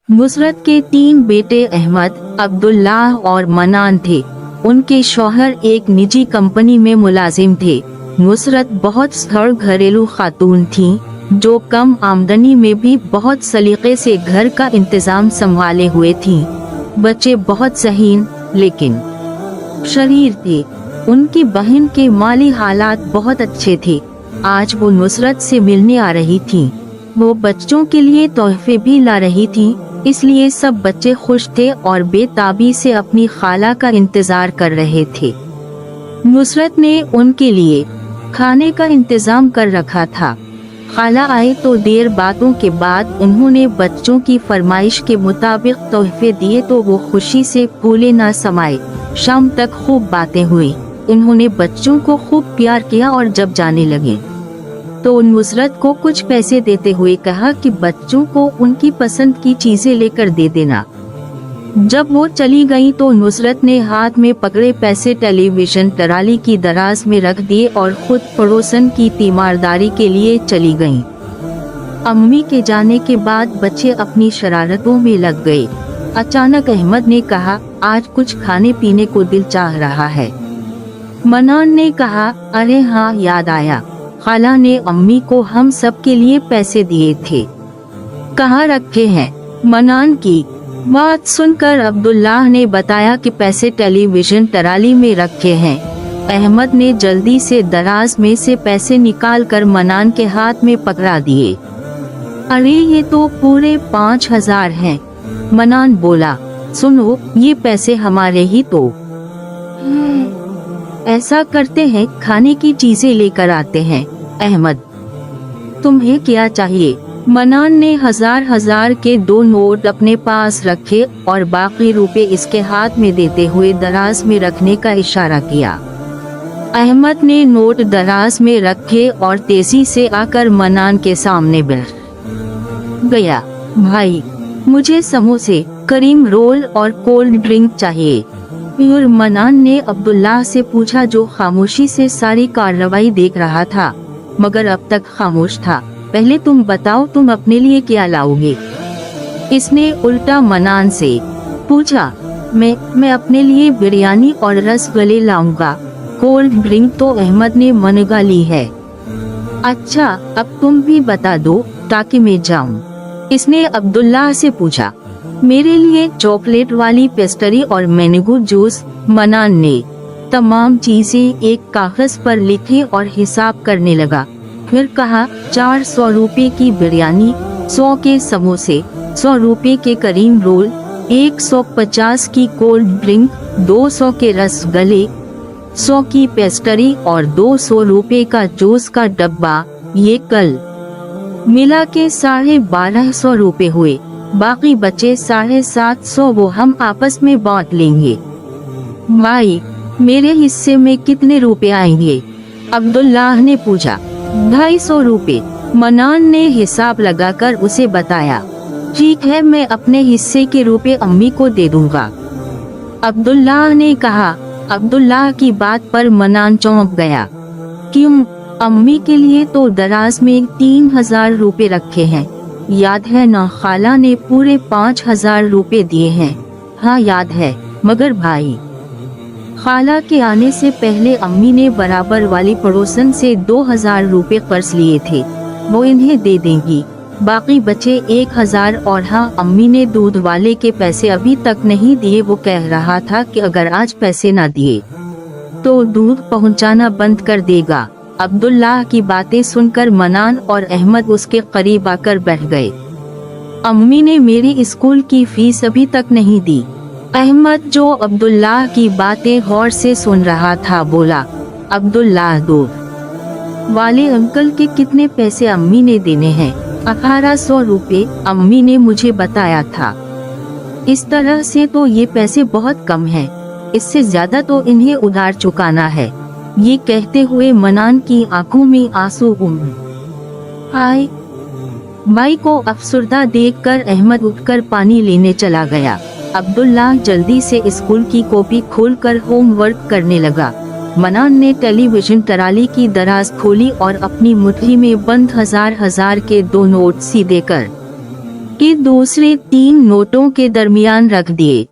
नुसरत के 3 बेटे अहमद, अब्दुल्लाह और मनान थे। उनके शौहर एक निजी कंपनी में मुलाजिम थे। नुसरत बहुत स्थिर घरेलू खातून थीं, जो कम आमदनी में भी बहुत सलीके से घर का इंतजाम संभाले हुए थीं। बच्चे बहुत ज़हीन लेकिन शरीर थे। उनकी बहन के माली हालात बहुत अच्छे थे। आज वो नुसरत से मिलने आ रही थीं। वो बच्चों के लिए तोहफे भी ला रही थीं, इसलिए सब बच्चे खुश थे और बेताबी से अपनी खाला का इंतजार कर रहे थे। नुसरत ने उनके लिए खाने का इंतजाम कर रखा था। खाला आए तो देर बातों के बाद उन्होंने बच्चों की फरमाइश के मुताबिक तोहफे दिए तो वो खुशी से फूले ना समाये। शाम तक खूब बातें हुई। उन्होंने बच्चों को खूब प्यार किया और जब जाने लगे तो नुसरत को कुछ पैसे देते हुए कहा कि बच्चों को उनकी पसंद की चीजें लेकर दे देना। जब वो चली गई तो नुसरत ने हाथ में पकड़े पैसे टेलीविजन ट्राली की दराज में रख दिए और खुद पड़ोसन की तीमारदारी के लिए चली गईं। अम्मी के जाने के बाद बच्चे अपनी शरारतों में लग गए। अचानक अहमद ने कहा, आज कुछ खाने पीने को दिल चाह रहा है। मनान ने कहा, अरे हाँ, याद आया, खाला ने अम्मी को हम सब के लिए पैसे दिए थे। कहाँ रखे हैं? मनान की बात सुनकर अब्दुल्लाह ने बताया कि पैसे टेलीविजन ट्राली में रखे हैं। अहमद ने जल्दी से दराज में से पैसे निकालकर मनान के हाथ में पकड़ा दिए। अरे ये तो पूरे 5,000 हैं। मनान बोला, सुनो, ये पैसे हमारे ही तो। ऐसा करते हैं, खाने की चीजें लेकर आते हैं। अहमद, तुम्हें क्या चाहिए? मनान ने 1,000 के 2 नोट अपने पास रखे और बाकी रुपए इसके हाथ में देते हुए दराज में रखने का इशारा किया। अहमद ने नोट दराज में रखे और तेजी से आकर मनान के सामने बैठ गया। भाई, मुझे समोसे, करीम रोल और कोल्ड ड्रिंक चाहिए। फिर मनान ने अब्दुल्लाह से पूछा, जो खामोशी से सारी कार्रवाई देख रहा था मगर अब तक खामोश था। पहले तुम बताओ, तुम अपने लिए क्या लाओगे? इसने उल्टा मनान से पूछा। मैं अपने लिए बिरयानी और रसगुल्ले लाऊंगा। कोल्ड ड्रिंक तो अहमद ने मनगा ली है। अच्छा, अब तुम भी बता दो ताकि मैं जाऊं। इसने अब्दुल्लाह से पूछा। मेरे लिए चॉकलेट वाली पेस्ट्री और मैंगो जूस। मनान ने तमाम चीजें एक कागज पर लिखी और हिसाब करने लगा। फिर कहा, 400 रुपए की बिरयानी, 100 के समोसे, 100 रुपए के करीम रोल, 150 की कोल्ड ड्रिंक, 200 के रसगुल्ले, 100 की पेस्ट्री और 200 रुपए का जूस का डब्बा। ये कल मिला के 1250 रुपए हुए। बाकी बचे 750, वो हम आपस में बांट लेंगे। भाई, मेरे हिस्से में कितने रुपए आएंगे? अब्दुल्लाह ने पूछा। 250 रुपए। मनान ने हिसाब लगाकर उसे बताया। ठीक है, मैं अपने हिस्से के रुपए अम्मी को दे दूंगा, अब्दुल्लाह ने कहा। अब्दुल्लाह की बात पर मनान चौंक गया। क्यों? अम्मी के लिए तो दराज में 3,000 रुपए रखे हैं। याद है ना, खाला ने पूरे 5,000 रुपए दिए हैं। हाँ याद है, मगर भाई, खाला के आने से पहले अम्मी ने बराबर वाली पड़ोसन से 2,000 रुपए कर्ज लिए थे, वो इन्हें दे देंगी। बाकी बचे 1,000। और हाँ, अम्मी ने दूध वाले के पैसे अभी तक नहीं दिए। वो कह रहा था कि अगर आज पैसे ना दिए तो दूध पहुंचाना बंद कर देगा। अब्दुल्लाह की बातें सुनकर मनान और अहमद उसके करीब आकर बैठ गए। अम्मी ने मेरी स्कूल की फीस अभी तक नहीं दी। अहमद, जो अब्दुल्लाह की बातें गौर से सुन रहा था, बोला। अब्दुल्लाह, दूध वाले अंकल के कितने पैसे अम्मी ने देने हैं? 1,800 रुपए अम्मी ने मुझे बताया था। इस तरह से तो ये पैसे बहुत कम हैं। इससे ज्यादा तो इन्हें उधार चुकाना है। ये कहते हुए मनान की आंखों में आंसू आए। भाई को अफसुर्दा देखकर अहमद उठकर पानी लेने चला गया। अब्दुल्लाह जल्दी से स्कूल की कॉपी खोलकर होमवर्क करने लगा। मनान ने टेलीविजन ट्राली की दराज खोली और अपनी मुट्ठी में बंद 1,000 के 2 नोट सीधे कर के दूसरे 3 नोटों के दरमियान रख दिए।